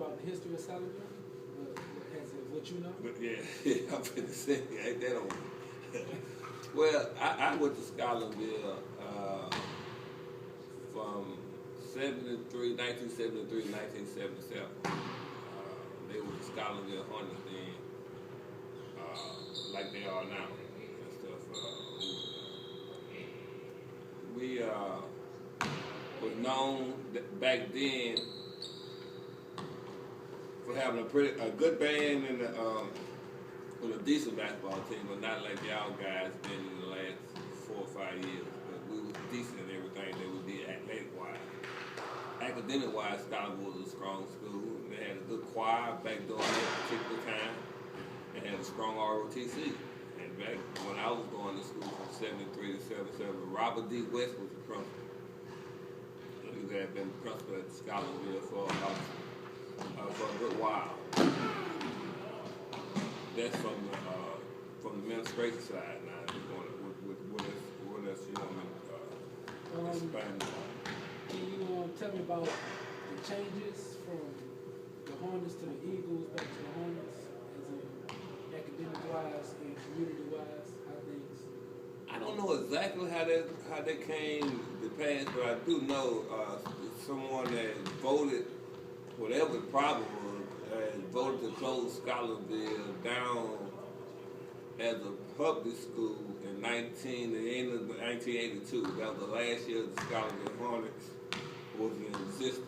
about the history of Scotlandville? What you know? But yeah, I'm finna say, ain't that over? Well, I went to Scotlandville from 1973 to 1977. They were the Scotlandville Hornets then, like they are now and stuff. We was known back then for having a good band and with a decent basketball team, but not like y'all guys been in the last 4 or 5 years. But we was decent in everything that we did athletic-wise. Academic-wise, Scotlandville was a strong school. They had a good choir back during that particular time. They had a strong ROTC. And back when I was going to school from 73 to 77, Robert D. West was the principal. He had been the principal at Scotlandville for a good while. That's from the administration side now. What else you want me to expand on? Can you tell me about the changes from the Hornets to the Eagles, back to the Hornets, as in academic-wise and community-wise, how things? I don't know exactly how that came to pass, but I do know someone that voted, whatever the problem was, voted to close Scotlandville down as a public school in the end of 1982. That was the last year the Scotlandville Hornets was in existence.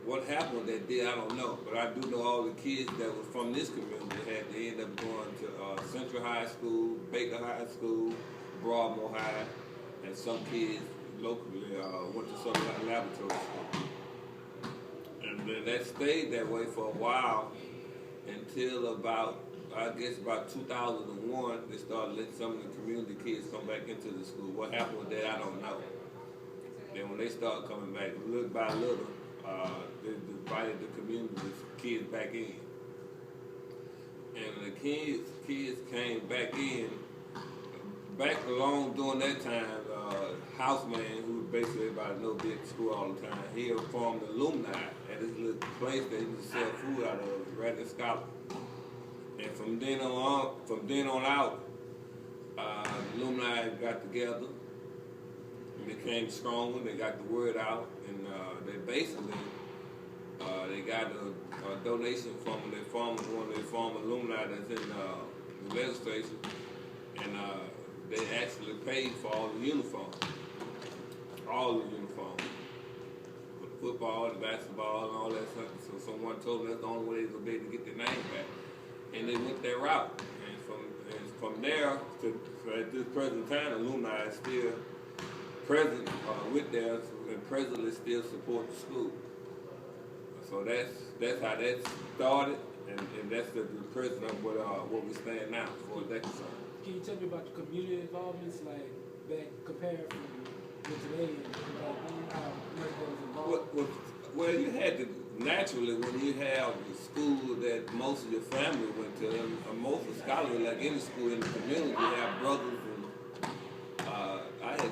What happened that day, I don't know, but I do know all the kids that were from this community had to end up going to Central High School, Baker High School, Broadmoor High, and some kids locally went to Southern Laboratory School. And then that stayed that way for a while until about 2001, they started letting some of the community kids come back into the school. What happened with that, I don't know. Then when they started coming back, little by little, they invited the community kids back in. And the kids came back in, back along during that time, Houseman, who basically everybody know big at school all the time, he had formed alumni at this little place that he used to sell food out of, right in Scotland. And from then on out, alumni got together, and became stronger. They got the word out, and they basically they got a donation from one of their former alumni that's in the legislature, and they actually paid for all the uniforms, for the football, the basketball, and all that stuff. So someone told them that's the only way they was gonna be able to get their name back. And they went that route. And from there, at this present time, alumni is still present with them and presently still support the school. So that's how that started, and that's the present of what we stand now for that concern. Can you tell me about the community involvements, like back compared with today and how much was involved? Well, you had to, naturally, when you have a school that most of your family went to, and most of scholars, like any school in the community, you have brothers, and I had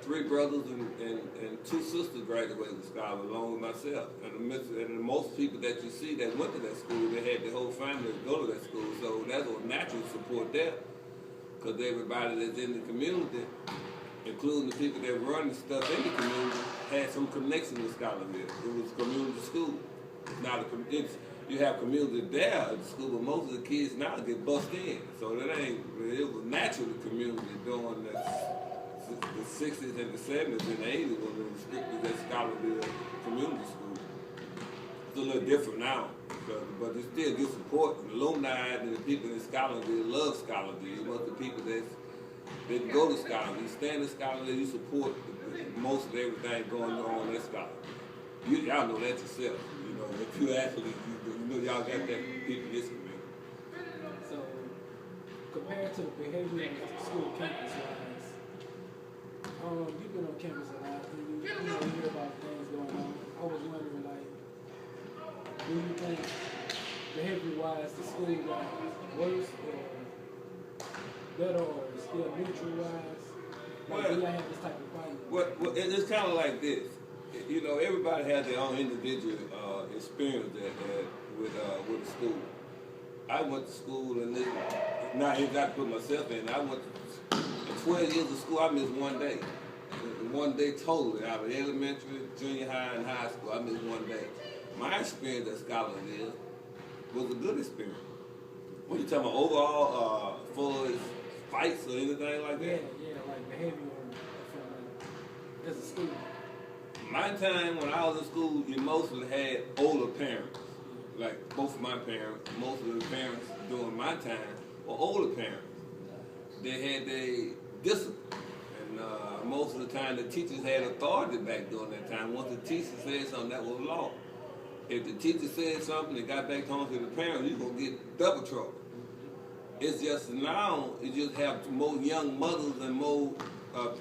3 brothers and 2 sisters graduated from Scotland, along with myself. And most people that you see that went to that school, they had their whole family go to that school, so that was natural support there, because everybody that's in the community, including the people that run the stuff in the community, had some connection with Scotlandville. It was a community school. It's not you have community there at the school, but most of the kids now get bussed in. So it was natural the community during the 60s and the 70s and the 80s when it was strictly that Scotlandville community school. It's a little different now, but it still gives support. The alumni and the people in Scotlandville love Scotlandville. Most of the people that didn't go to Scotlandville, you stand in Scotlandville, you support most of everything going on in Scotland. Y'all know that yourself. You know, if you actually, you know, y'all got that people in this community. So, compared to the behavior of the school campus-wise, you've been on campus a lot, and you hear about things going on. I was wondering, like, do you think behavior-wise the school got worse or better, or still neutral-wise? Like, do y'all have this type of fight? Well, it's kind of like this. you know, everybody has their own individual experience with the school. I went to school and this, now I got to put myself in. I went in 12 years of school. I missed one day. One day totally out of elementary, junior high, and high school. I missed one day. My experience at Scotlandville was a good experience. What you talking about overall, for fights or anything like that? Yeah, like behavior as a student. My time when I was in school, you mostly had older parents. Like both of my parents, most of the parents during my time were older parents. They had their discipline. And most of the time the teachers had authority back during that time. Once the teacher said something, that was law. If the teacher said something and got back home to the parents, you're going to get double trouble. It's just now, you just have more young mothers and more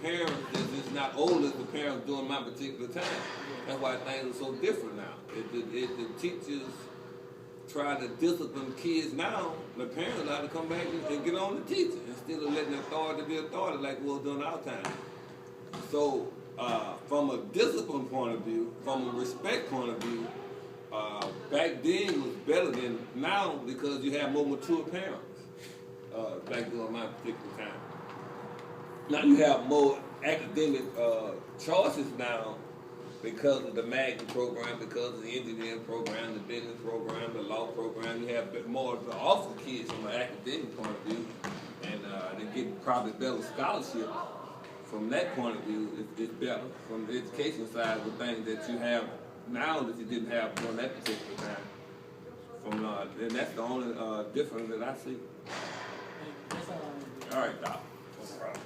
parents that's just not old as the parents during my particular time. That's why things are so different now. If the teachers try to discipline kids now, the parents ought to come back and get on the teacher instead of letting authority be authority like it was during our time. So, from a discipline point of view, from a respect point of view, back then was better than now because you have more mature parents back during my particular time. Now you have more academic choices now because of the magnet program, because of the engineering program, the business program, the law program. You have more to offer kids from an academic point of view, and they get probably better scholarships. From that point of view, it's better. From the education side, the things that you have now that you didn't have during that particular time. And that's the only difference that I see. That's all I want to do. All right, Doc. No problem.